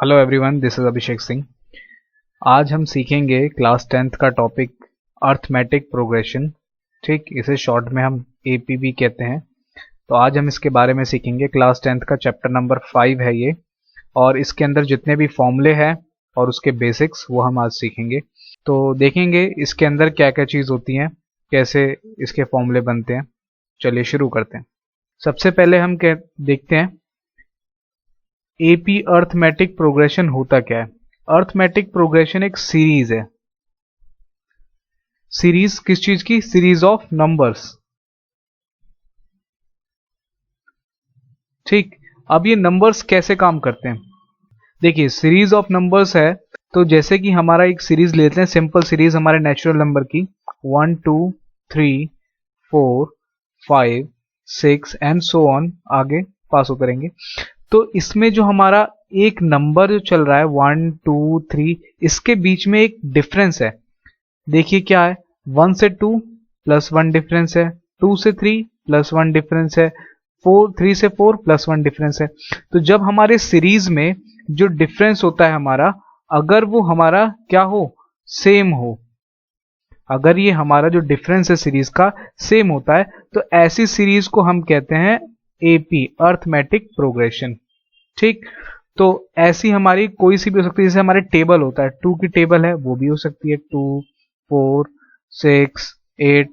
Hello everyone, this is Abhishek Singh. आज हम सीखेंगे क्लास 10th का टॉपिक अर्थमेटिक प्रोग्रेशन। ठीक, इसे शॉर्ट में हम एपीबी कहते हैं। तो आज हम इसके बारे में सीखेंगे। क्लास 10th का चैप्टर नंबर 5 है ये, और इसके अंदर जितने भी फॉर्मूले हैं और उसके बेसिक्स वो हम आज सीखेंगे। तो देखेंगे इसके अंदर क्या क्या चीज़ होती हैं, कैसे इसके फॉर्मूले बनते हैं। चलिए शुरू करते हैं। सबसे पहले हम देखते हैं एपी अर्थमेटिक प्रोग्रेशन होता क्या है। अर्थमेटिक प्रोग्रेशन एक सीरीज है। सीरीज किस चीज की? Series of numbers. ठीक, अब ये नंबर्स कैसे काम करते हैं देखिए। सीरीज ऑफ नंबर्स है तो जैसे कि हमारा एक सीरीज लेते हैं, सिंपल सीरीज हमारे नेचुरल नंबर की 1 2 3 4 5 6 एंड सो ऑन, आगे पास होते रहेंगे। तो इसमें जो हमारा एक नंबर जो चल रहा है 1 2 3, इसके बीच में एक डिफरेंस है। देखिए क्या है, 1 से 2 +1 डिफरेंस है, 2 से 3 +1 डिफरेंस है, 3 से 4 +1 डिफरेंस है। तो जब हमारे सीरीज में जो डिफरेंस होता है हमारा, अगर वो हमारा क्या हो, सेम हो, अगर ये हमारा जो डिफरेंस है सीरीज का सेम होता है, तो ऐसी सीरीज को हम कहते हैं एपी, अर्थमेटिक प्रोग्रेशन। ठीक, तो ऐसी हमारी कोई सी भी हो सकती है। जैसे हमारे टेबल होता है, 2 की टेबल है वो भी हो सकती है, 2 4 6 8।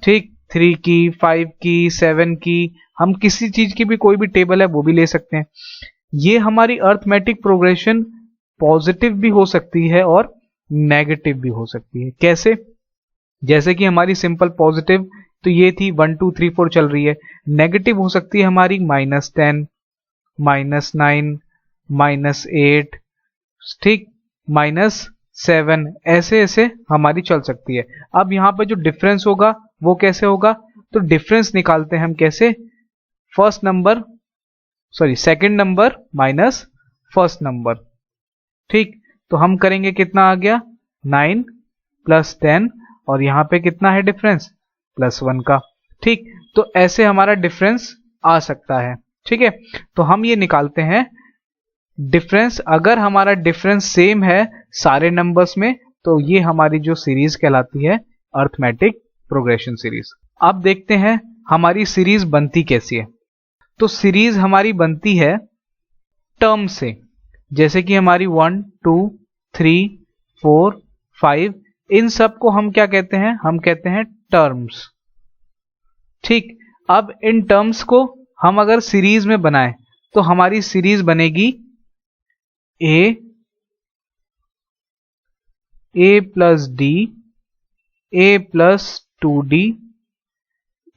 ठीक, 3 की, 5 की, 7 की, हम किसी चीज की भी कोई भी टेबल है वो भी ले सकते हैं। ये हमारी अर्थमेटिक प्रोग्रेशन पॉजिटिव भी हो सकती है और नेगेटिव भी हो सकती है। कैसे? जैसे कि हमारी सिंपल पॉजिटिव तो ये थी 1 2 3 4 चल रही है। नेगेटिव हो सकती है हमारी -10, -9, -8, ठीक, -7, ऐसे ऐसे हमारी चल सकती है। अब यहां पर जो डिफरेंस होगा वो कैसे होगा? तो डिफरेंस निकालते हैं हम कैसे? Second number minus first number. ठीक, तो हम करेंगे, कितना आ गया, 9 + 10, और यहां पे कितना है डिफरेंस, +1 का। ठीक, तो ऐसे हमारा डिफरेंस आ सकता है। ठीक है, तो हम ये निकालते हैं डिफरेंस। अगर हमारा डिफरेंस सेम है सारे नंबर्स में, तो ये हमारी जो सीरीज कहलाती है अर्थमेटिक प्रोग्रेशन सीरीज। अब देखते हैं हमारी सीरीज बनती कैसी है। तो सीरीज हमारी बनती है टर्म से। जैसे कि हमारी 1 2 3 4 5, इन सब को हम क्या कहते हैं? हम कहते हैं टर्म्स। ठीक, अब इन टर्म्स को हम अगर सीरीज में बनाएं तो हमारी सीरीज बनेगी a + d, a + 2d,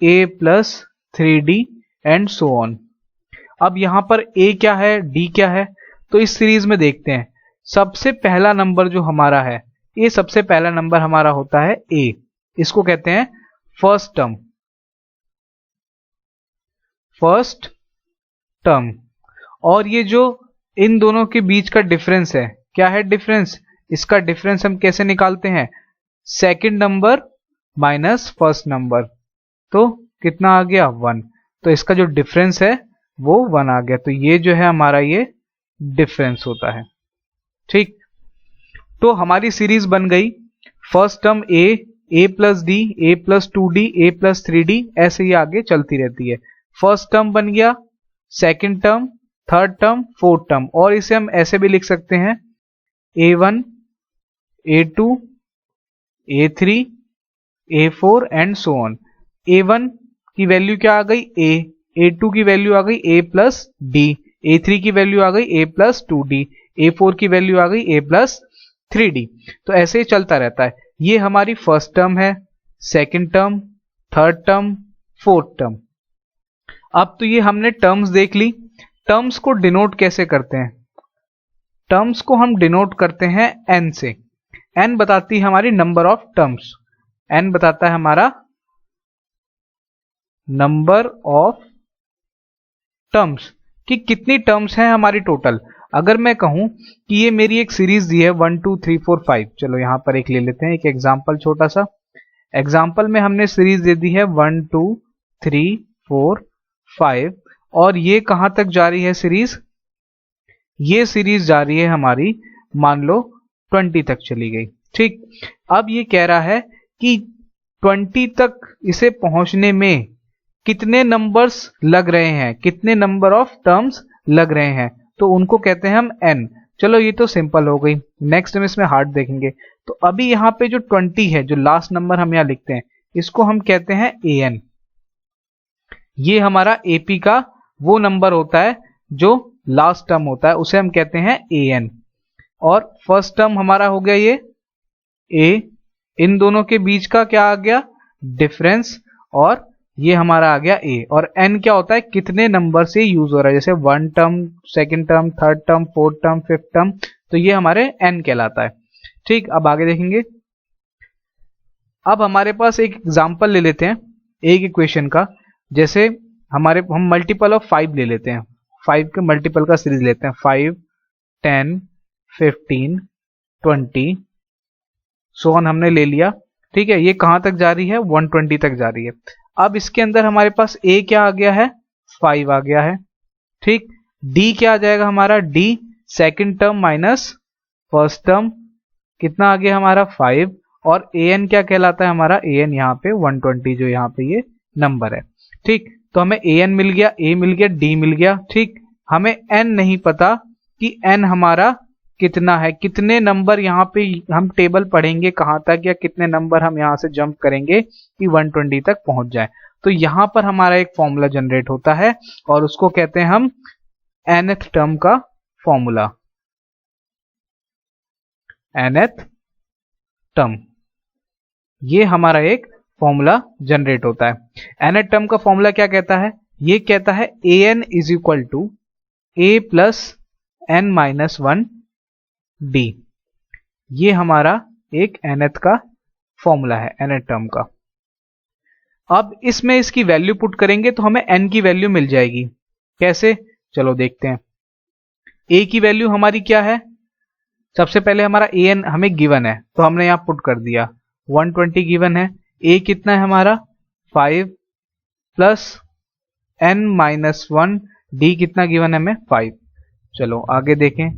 a + 3d and so on. अब यहां पर a क्या है, d क्या है, तो इस सीरीज में देखते हैं। सबसे पहला नंबर जो हमारा है, ये सबसे पहला नंबर हमारा होता है a, इसको कहते हैं फर्स्ट टर्म। फर्स्ट टर्म, और ये जो इन दोनों के बीच का डिफरेंस है, क्या है डिफरेंस? इसका डिफरेंस हम कैसे निकालते हैं? Second number minus first number, तो कितना आ गया, 1। तो इसका जो डिफरेंस है वो 1 आ गया। तो ये जो है हमारा ये डिफरेंस होता है। ठीक, तो हमारी सीरीज बन गई। First term a + d, a + 2d, a + 3d, ऐसे ही आगे चलती रहती है। फर्स्ट टर्म बन गया, second term, third term, fourth term, और इसे हम ऐसे भी लिख सकते हैं a1 a2 a3 a4 and so on. a1 की वैल्यू क्या आ गई, a, a2 की वैल्यू आ गई a + d, a3 की वैल्यू आ गई a + 2d, a4 की वैल्यू आ गई a + 3d। तो ऐसे ही चलता रहता है। ये हमारी फर्स्ट टर्म है, second term, third term, fourth term. अब तो ये हमने टर्म्स देख ली। टर्म्स को डिनोट कैसे करते हैं? टर्म्स को हम डिनोट करते हैं n से। n बताती है हमारी नंबर ऑफ टर्म्स। n बताता है हमारा नंबर ऑफ टर्म्स, कि कितनी टर्म्स हैं हमारी टोटल। अगर मैं कहूं कि ये मेरी एक सीरीज दी है 1 2 3 4 5, चलो यहां पर एक ले लेते हैं, एक एग्जांपल छोटा सा। एग्जांपल में हमने सीरीज दे दी है 1 2 3 4 5, और ये कहां तक जा रही है सीरीज? ये सीरीज जा रही है हमारी, मान लो 20 तक चली गई। ठीक, अब ये कह रहा है कि 20 तक इसे पहुंचने में कितने नंबर्स लग रहे हैं, कितने नंबर ऑफ टर्म्स लग रहे हैं, तो उनको कहते हैं हम n। चलो ये तो सिंपल हो गई। नेक्स्ट हम इसमें हार्ड देखेंगे। तो अभी यहाँ पे जो 20 है, जो लास्ट नंबर हम यहाँ लिखते हैं, इसको हम कहते हैं an। ये हमारा AP का वो नंबर होता है जो लास्ट टर्म होता है, उसे हम कहते हैं an। और फर्स्ट टर्म हमारा हो गया ये a, इन दोनों के बीच का क्या आ गया, डिफरेंस, और ये हमारा आ गया a। और n क्या होता है, कितने नंबर से यूज हो रहा है, जैसे 1 term, second term, third term, fourth term, fifth term, तो ये हमारे n कहलाता है। ठीक, अब आगे देखेंगे। अब हमारे पास एक एग्जांपल ले लेते हैं एक इक्वेशन का। जैसे हम मल्टीपल ऑफ 5 ले लेते हैं, 5 के मल्टीपल का सीरीज लेते हैं, 5, 10, 15, 20, सो ऑन हमने ले लिया। ठीक है, ये कहां तक जा रही है, 120 तक जा रही है। अब इसके अंदर हमारे पास a क्या आ गया है, 5 आ गया है। ठीक, d क्या आ जाएगा हमारा, d second term minus first term, कितना आ गया हमारा 5। और an क्या कहलाता है हमारा, an यहाँ पे 120, जो यहाँ पे ये नंबर है। ठीक, तो हमें an मिल गया, a मिल गया, d मिल गया। ठीक, हमें n नहीं पता कि n हमारा कितना है, कितने नंबर यहाँ पे हम टेबल पढ़ेंगे कहां तक, या कितने नंबर हम यहाँ से जंप करेंगे कि 120 तक पहुंच जाए। तो यहां पर हमारा एक फॉर्मूला जनरेट होता है और उसको कहते हैं हम nth टर्म का फॉर्मूला, nth टर्म। ये हमारा एक फॉर्मूला जनरेट होता है। nth टर्म का फॉर्मूला क्या कहता है, ये कहता है an is equal to a plus n minus 1 d। ये हमारा एक nth का फॉर्मूला है, nth टर्म का। अब इसमें इसकी वैल्यू पुट करेंगे तो हमें n की वैल्यू मिल जाएगी। कैसे, चलो देखते हैं। a की वैल्यू हमारी क्या है, सबसे पहले हमारा an हमें गिवन है तो हमने यहां पुट कर दिया, 120 गिवन है। a कितना है हमारा 5 प्लस n माइनस 1, d कितना गिवन है हमें 5। चलो आगे देखें,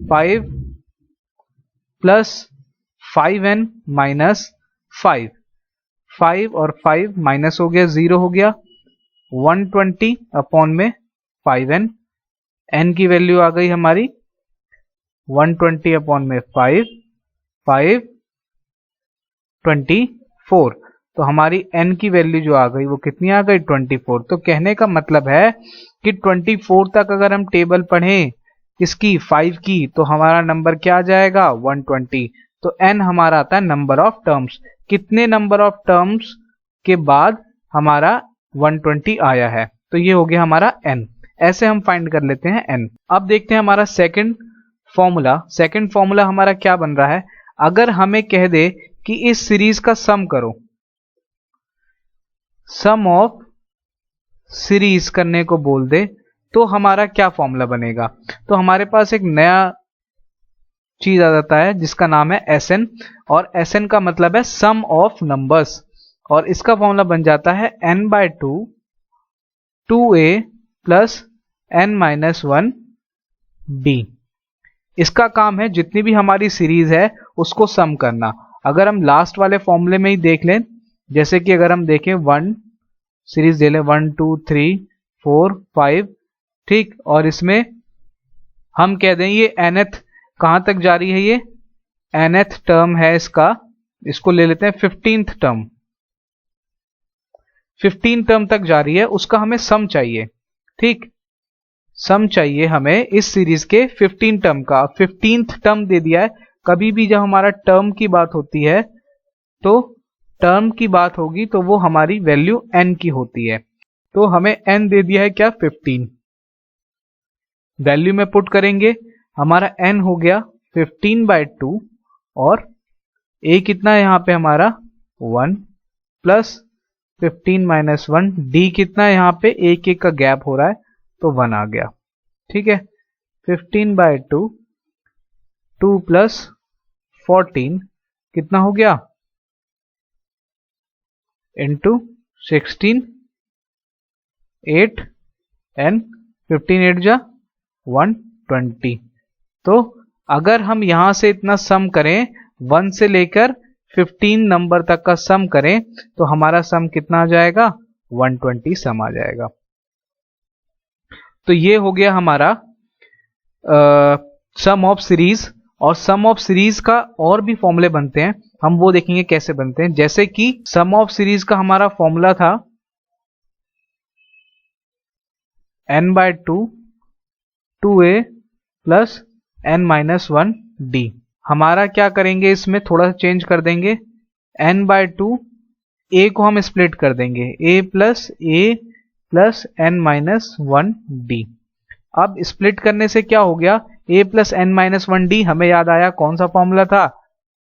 5 प्लस 5n माइनस 5, 5 और 5 माइनस हो गया, 0 हो गया, 120 अपॉन में 5n, n की वैल्यू आ गई हमारी 120 अपॉन में 5, 5, 24। तो हमारी n की वैल्यू जो आ गई वो कितनी आ गई, 24। तो कहने का मतलब है कि 24 तक अगर हम टेबल पढ़ें किसकी, 5 की, तो हमारा नंबर क्या आ जाएगा, 120। तो n हमारा आता है नंबर ऑफ टर्म्स, कितने नंबर ऑफ टर्म्स के बाद हमारा 120 आया है। तो ये हो गया हमारा n। ऐसे हम फाइंड कर लेते हैं n। अब देखते हैं हमारा सेकंड फॉर्मूला। सेकंड फॉर्मूला हमारा क्या बन रहा है, अगर हमें कह दे कि इस सीरीज का सम करो, सम ऑफ सीरीज करने को बोल दे, तो हमारा क्या फॉर्मूला बनेगा। तो हमारे पास एक नया चीज आ जाता है जिसका नाम है Sn, और Sn का मतलब है सम ऑफ नंबर्स, और इसका फॉर्मूला बन जाता है n/2 2a plus n minus 1 d। इसका काम है जितनी भी हमारी सीरीज है उसको सम करना। अगर हम लास्ट वाले फॉर्मूले में ही देख लें, जैसे कि अगर हम देखें 1 सीरीज ले लें, 1 2 3 4 5, ठीक, और इसमें हम कह दें ये nth कहां तक जा रही है, ये nth टर्म है इसका, इसको ले लेते हैं 15th टर्म, 15 टर्म तक जा रही है, उसका हमें सम चाहिए। ठीक, सम चाहिए हमें इस सीरीज के 15 टर्म का। 15th टर्म दे दिया है। कभी भी जब हमारा टर्म की बात होती है तो टर्म की बात होगी तो वो हमारी वैल्यू n की होती है। तो हमें n दे दिया है क्या, 15। वैल्यू में पुट करेंगे, हमारा n हो गया 15/2, और a कितना है यहाँ पे हमारा 1 प्लस 15 माइनस 1, d कितना है यहाँ पे, एक एक का गैप हो रहा है तो 1 आ गया। ठीक है, 15/2, 2 प्लस 14 कितना हो गया, इंटू 16, 8 एंड 15 8 जा 120। 120। तो अगर हम यहां से इतना सम करें 1 से लेकर 15 नंबर तक का सम करें तो हमारा सम कितना आ जाएगा, 120 सम आ जाएगा। तो ये हो गया हमारा सम ऑफ सीरीज। और सम ऑफ सीरीज का और भी फॉर्मूले बनते हैं, हम वो देखेंगे कैसे बनते हैं। जैसे कि सम ऑफ सीरीज का हमारा फॉर्मूला था n/2 2a प्लस n-1d। हमारा क्या करेंगे, इसमें थोड़ा सा चेंज कर देंगे, n/2 a को हम स्प्लिट कर देंगे, a प्लस n-1d। अब स्प्लिट करने से क्या हो गया, a प्लस n-1d, हमें याद आया कौन सा फॉर्मूला था,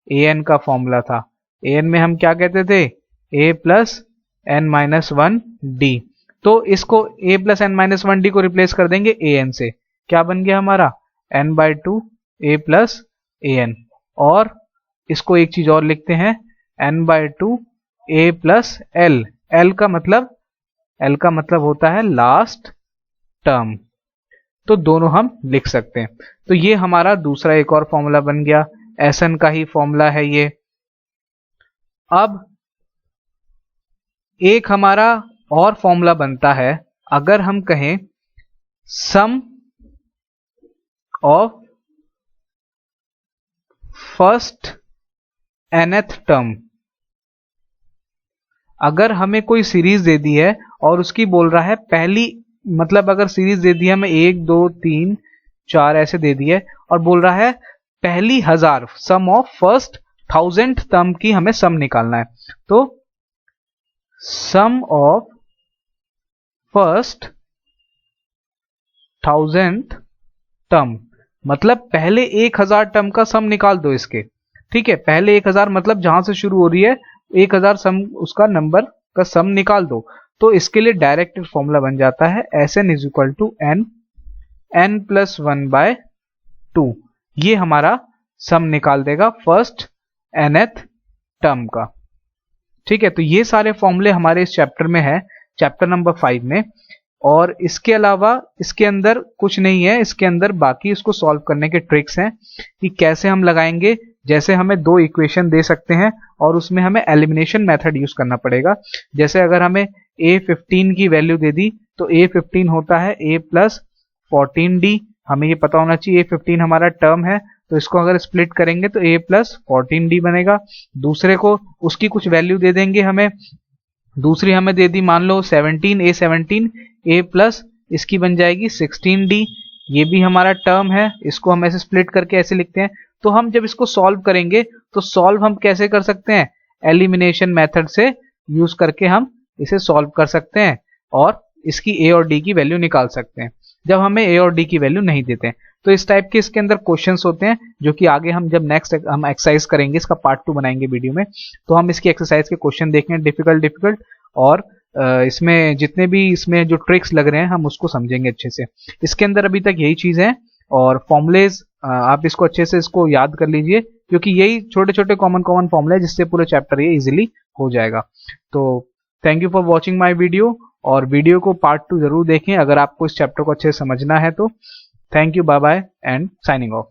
an का फॉर्मूला था। an में हम क्या कहते थे, a प्लस n-1d। तो इसको a प्लस n-1d को रिप्लेस कर देंगे an से, क्या बन गया हमारा n/2 a प्लस an। और इसको एक चीज और लिखते हैं, n/2 a plus l। l का मतलब होता है लास्ट टर्म। तो दोनों हम लिख सकते हैं। तो ये हमारा दूसरा एक और फॉर्मूला बन गया, SN का ही फॉर्मूला है ये। अब एक हमारा और फॉर्मूला बनता है, अगर हम कहें सम ऑफ फर्स्ट nth टर्म। अगर हमें कोई सीरीज दे दी है और उसकी बोल रहा है पहली, मतलब अगर सीरीज दे दी है हमें 1 2 3 4 ऐसे दे दी है और बोल रहा है पहली 1000, सम ऑफ फर्स्ट 1000th टर्म की हमें सम निकालना है। तो सम ऑफ फर्स्ट 1000th टर्म मतलब पहले 1000 टर्म का सम निकाल दो इसके, ठीक है। पहले 1000 मतलब जहां से शुरू हो रही है 1000 सम, उसका नंबर का सम निकाल दो। तो इसके लिए डायरेक्ट फॉर्मूला बन जाता है Sn is equal to n plus 1/2। ये हमारा सम निकाल देगा फर्स्ट nth टर्म का, ठीक है। तो ये सारे फॉर्मूले हमारे इस चैप्टर में है, चैप्टर नंबर 5 में। और इसके अलावा इसके अंदर कुछ नहीं है, इसके अंदर बाकी इसको सॉल्व करने के ट्रिक्स हैं कि कैसे हम लगाएंगे। जैसे हमें 2 इक्वेशन दे सकते हैं और उसमें हमें एलिमिनेशन मेथड यूज करना पड़ेगा। जैसे अगर हमें a15 की वैल्यू दे दी तो a15 होता है a प्लस 14d। हमें ये पता होना चाहिए a15 हमारा टर्म है, तो इसको अगर स्प्लिट करेंगे तो a प्लस 14d बनेगा। दूसरे को उसकी कुछ वैल्यू दे देंगे हमें, दूसरी हमें दे दी मान लो 17, a17 a प्लस इसकी बन जाएगी 16d। ये भी हमारा टर्म है, इसको हम ऐसे स्प्लिट करके ऐसे लिखते हैं। तो हम जब इसको सॉल्व करेंगे तो सॉल्व हम कैसे कर सकते हैं, एलिमिनेशन मेथड से यूज करके हम इसे सॉल्व कर सकते हैं और इसकी a और d की वैल्यू निकाल सकते हैं जब हमें a और d की वैल्यू नहीं देते हैं। तो इस टाइप के इसके अंदर क्वेश्चंस होते हैं जो कि आगे हम जब नेक्स्ट हम एक्सरसाइज करेंगे, इसका पार्ट 2 बनाएंगे वीडियो में, तो हम इसकी एक्सरसाइज के क्वेश्चन देखेंगे डिफिकल्ट और इसमें जितने भी इसमें जो ट्रिक्स लग रहे हैं हम उसको समझेंगे अच्छे से। इसके अंदर अभी तक यही चीज है और फॉर्मुलेज आप इसको अच्छे से इसको याद कर लीजिए, क्योंकि यही छोटे छोटे कॉमन फॉर्मुले हैं जिससे पूरे चैप्टर ये इजीली हो जाएगा। तो thank you for watching my video, और वीडियो को पार्ट 2 जरूर देखें अगर आपको इस चैप्टर को अच्छे से समझना है तो। Thank you, bye bye and signing of.